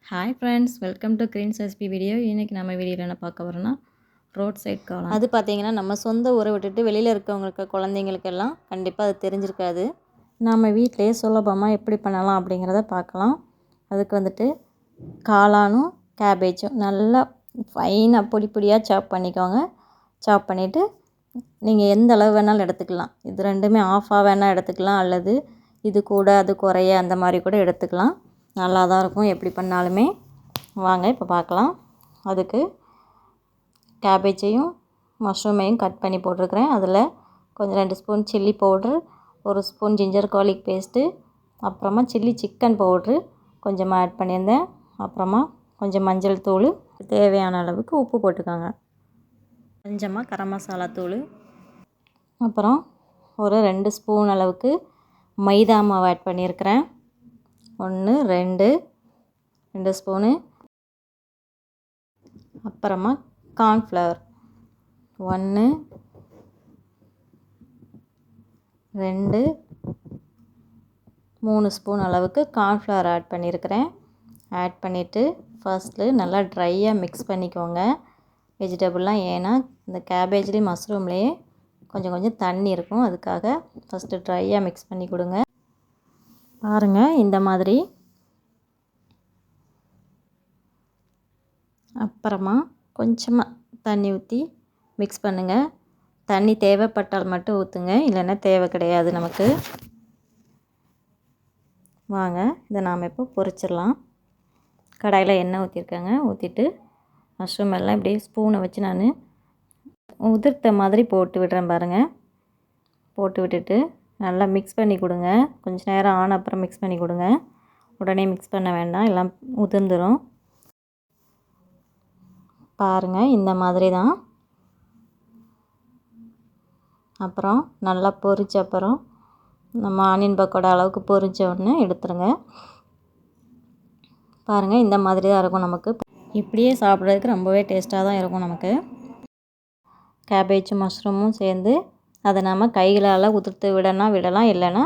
Hi friends, welcome to greens recipe video. இன்றைக்கி நம்ம வீடியோவில் என்ன பார்க்க வரோன்னா ரோட் சைட் காளான். அது பார்த்திங்கன்னா நம்ம சொந்த ஊரை விட்டுட்டு வெளியில் இருக்கவங்களுக்கு குழந்தைங்களுக்கெல்லாம் கண்டிப்பாக அது தெரிஞ்சிருக்காது. நம்ம வீட்டிலே சுலபமாக எப்படி பண்ணலாம் அப்படிங்கிறத பார்க்கலாம். அதுக்கு வந்துட்டு காளானும் கேபேஜும் நல்லா ஃபைனாக பொடி பொடியாக சாப் பண்ணிக்கோங்க. சாப் பண்ணிவிட்டு நீங்கள் எந்த அளவு வேணாலும் எடுத்துக்கலாம். இது ரெண்டுமே ஆஃபாக வேணால் எடுத்துக்கலாம், அல்லது இது கூட அது குறைய அந்த மாதிரி கூட எடுத்துக்கலாம். நல்லா தான் இருக்கும் எப்படி பண்ணாலுமே. வாங்க இப்போ பார்க்கலாம். அதுக்கு கேபேஜையும் மஷ்ரூமையும் கட் பண்ணி போட்டிருக்கிறேன். அதில் கொஞ்சம் 2 spoon chilli powder, 1 spoon ginger garlic paste, அப்புறமா சில்லி சிக்கன் பவுட்ரு கொஞ்சமாக ஆட் பண்ணியிருந்தேன். அப்புறமா கொஞ்சம் மஞ்சள் தூள், தேவையான அளவுக்கு உப்பு போட்டுக்கோங்க. கொஞ்சமாக கரம் மசாலா தூள், அப்புறம் ஒரு 2 ஸ்பூன் அளவுக்கு மைதா மாவு ஆட் பண்ணியிருக்கிறேன். 1 2 ஸ்பூனு. அப்புறமா கார்ன்ஃப்ளவர் 1 2 3 ஸ்பூன் அளவுக்கு கார்ன்ஃப்ளவர் ஆட் பண்ணியிருக்கிறேன். ஆட் பண்ணிவிட்டு ஃபர்ஸ்ட்டு நல்லா ட்ரையாக மிக்ஸ் பண்ணிக்கோங்க வெஜிடபிள்லாம். ஏன்னா இந்த கேபேஜ்லேயும் மஷ்ரூம்லேயே கொஞ்சம் கொஞ்சம் தண்ணி இருக்கும், அதுக்காக ஃபஸ்ட்டு ட்ரையாக மிக்ஸ் பண்ணி கொடுங்க. பாருங்கள் இந்த மாதிரி. அப்புறமா கொஞ்சமாக தண்ணி ஊற்றி மிக்ஸ் பண்ணுங்கள். தண்ணி தேவைப்பட்டால் மட்டும் ஊற்றுங்க, இல்லைன்னா தேவை கிடையாது நமக்கு. வாங்க இதை நாம் இப்போ பொரிச்சிடலாம். கடாயில் எண்ணெய் ஊற்றிருக்கேங்க. ஊற்றிட்டு மஷ்ரூம் எல்லாம் இப்படியே ஸ்பூனை வச்சு நான் உதிர்த்த மாதிரி போட்டு விடுறேன் பாருங்கள். போட்டு விட்டுட்டு நல்லா மிக்ஸ் பண்ணி கொடுங்க. கொஞ்சம் நேரம் ஆன அப்புறம் மிக்ஸ் பண்ணி கொடுங்க. உடனே மிக்ஸ் பண்ண வேண்டாம், எல்லாம் உதிர்ந்துடும். பாருங்கள் இந்த மாதிரி தான். அப்புறம் நல்லா பொரிச்ச அப்புறம் நம்ம ஆனியன் பக்கோடா அளவுக்கு பொரிச்ச உடனே எடுத்துருங்க. பாருங்கள் இந்த மாதிரி தான் இருக்கும் நமக்கு. இப்படியே சாப்பிட்றதுக்கு ரொம்பவே டேஸ்ட்டாக தான் இருக்கும் நமக்கு. கேபேஜும் மஷ்ரூமும் சேர்ந்து அதை நாம் கைகளால் உதிர்த்து விடலாம், இல்லைன்னா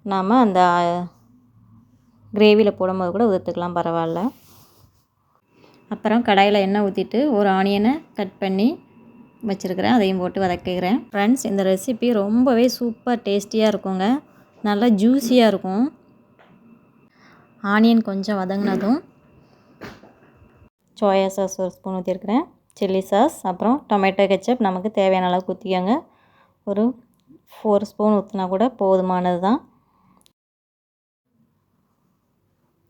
நாம் அந்த கிரேவியில் போடும்போது கூட உதிர்த்துக்கலாம், பரவாயில்ல. அப்புறம் கடாயில் எண்ணெய் ஊற்றிட்டு ஒரு ஆனியனை கட் பண்ணி வச்சுருக்கிறேன், அதையும் போட்டு வதக்கிக்கிறேன். ஃப்ரெண்ட்ஸ், இந்த ரெசிபி ரொம்பவே சூப்பர் டேஸ்டியாக இருக்குங்க. நல்லா ஜூஸியாக இருக்கும். ஆனியன் கொஞ்சம் வதங்கினதும் சோயா சாஸ் 1 ஸ்பூன் ஊற்றிருக்கிறேன், சில்லி சாஸ், அப்புறம் டொமேட்டோ கெச்சப் நமக்கு தேவையான அளவுக்கு ஊற்றிக்கோங்க. ஒரு 4 ஸ்பூன் ஊற்றினா கூட போதுமானது தான்.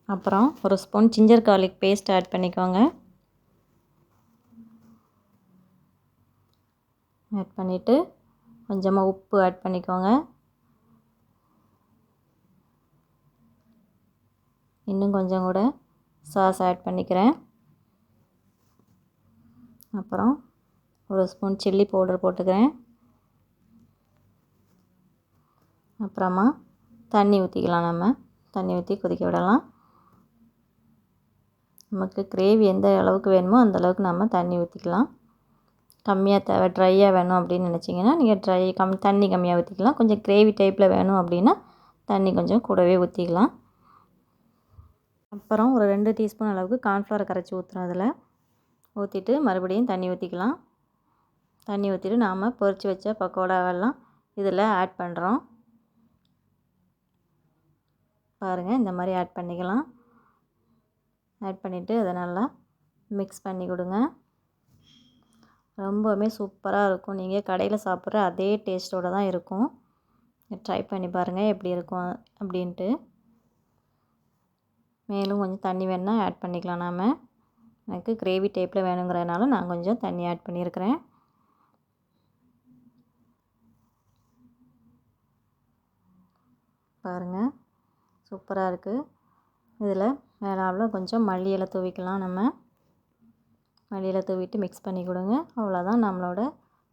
அப்புறம் 1 spoon ginger garlic paste add பண்ணிக்கோங்க. ஆட் பண்ணிவிட்டு கொஞ்சமாக உப்பு ஆட் பண்ணிக்கோங்க. இன்னும் கொஞ்சம் கூட சாஸ் ஆட் பண்ணிக்கிறேன். அப்புறம் 1 ஸ்பூன் சில்லி பவுடர் போட்டுக்கிறேன். அப்புறமா தண்ணி ஊற்றிக்கலாம். நம்ம தண்ணி ஊற்றி கொதிக்க விடலாம். நமக்கு கிரேவி எந்த அளவுக்கு வேணுமோ அந்த அளவுக்கு நம்ம தண்ணி ஊற்றிக்கலாம். கம்மியாக தேவை, ட்ரையாக வேணும் அப்படின்னு நினச்சிங்கன்னா நீங்கள் தண்ணி கம்மியாக ஊற்றிக்கலாம். கொஞ்சம் கிரேவி டைப்பில் வேணும் அப்படின்னா தண்ணி கொஞ்சம் கூடவே ஊற்றிக்கலாம். அப்புறம் ஒரு 2 டீஸ்பூன் அளவுக்கு கார்ன்ஃப்ளவரை கரைச்சி ஊற்றுறோம். அதில் ஊற்றிட்டு மறுபடியும் தண்ணி ஊற்றிக்கலாம். தண்ணி ஊற்றிட்டு நாம் பொரித்து வச்ச பக்கோடாவெல்லாம் இதில் ஆட் பண்ணுறோம். பாருங்கள் இந்த மாதிரி ஆட் பண்ணிக்கலாம். ஆட் பண்ணிவிட்டு அதை நல்லா மிக்ஸ் பண்ணி கொடுங்க. ரொம்பவுமே சூப்பராக இருக்கும். நீங்கள் கடையில் சாப்பிட்ற அதே டேஸ்ட்டோடு தான் இருக்கும். ட்ரை பண்ணி பாருங்கள் எப்படி இருக்கும் அப்படின்ட்டு. மேலும் கொஞ்சம் தண்ணி வேணுன்னா ஆட் பண்ணிக்கலாம். நாம் எனக்கு கிரேவி டைப்பில் வேணுங்கிறதுனால நான் கொஞ்சம் தண்ணி ஆட் பண்ணியிருக்கிறேன். பாருங்கள் சூப்பராக இருக்குது. இதில் மேலாவில் கொஞ்சம் மல்லி இலை தூவிக்கலாம். நம்ம மல்லி இலை தூவிட்டு மிக்ஸ் பண்ணி கொடுங்க. அவ்வளோதான், நம்மளோட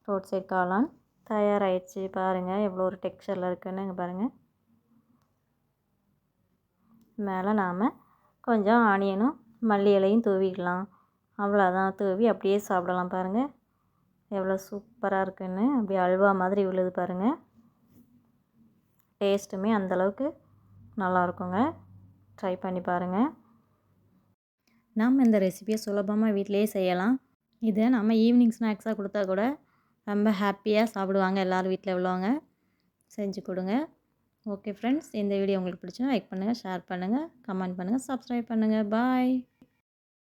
ரோட் சைட் காளான் தயாராகிடுச்சு. பாருங்கள் எவ்வளோ ஒரு டெக்ஸ்சரில் இருக்குன்னு. இங்கே பாருங்கள். மேலே நாம் கொஞ்சம் ஆனியனும் மல்லி இலையும் தூவிக்கலாம். அவ்வளோதான், தூவி அப்படியே சாப்பிடலாம். பாருங்கள் எவ்வளோ சூப்பராக இருக்குன்னு. அப்படியே அல்வா மாதிரி விழுது பாருங்கள். டேஸ்ட்டுமே அந்தளவுக்கு நல்லாயிருக்குங்க. ட்ரை பண்ணி பாருங்கள். நாம் இந்த ரெசிபியை சுலபமாக வீட்டிலேயே செய்யலாம். இதை நம்ம ஈவினிங் ஸ்நாக்ஸாக கொடுத்தா கூட ரொம்ப ஹாப்பியாக சாப்பிடுவாங்க எல்லோரும் வீட்டில் உள்ளவங்க. செஞ்சு கொடுங்க. ஓகே ஃப்ரெண்ட்ஸ், இந்த வீடியோ உங்களுக்கு பிடிச்சா லைக் பண்ணுங்கள், ஷேர் பண்ணுங்கள், கமெண்ட் பண்ணுங்கள், சப்ஸ்கிரைப் பண்ணுங்கள். பாய்.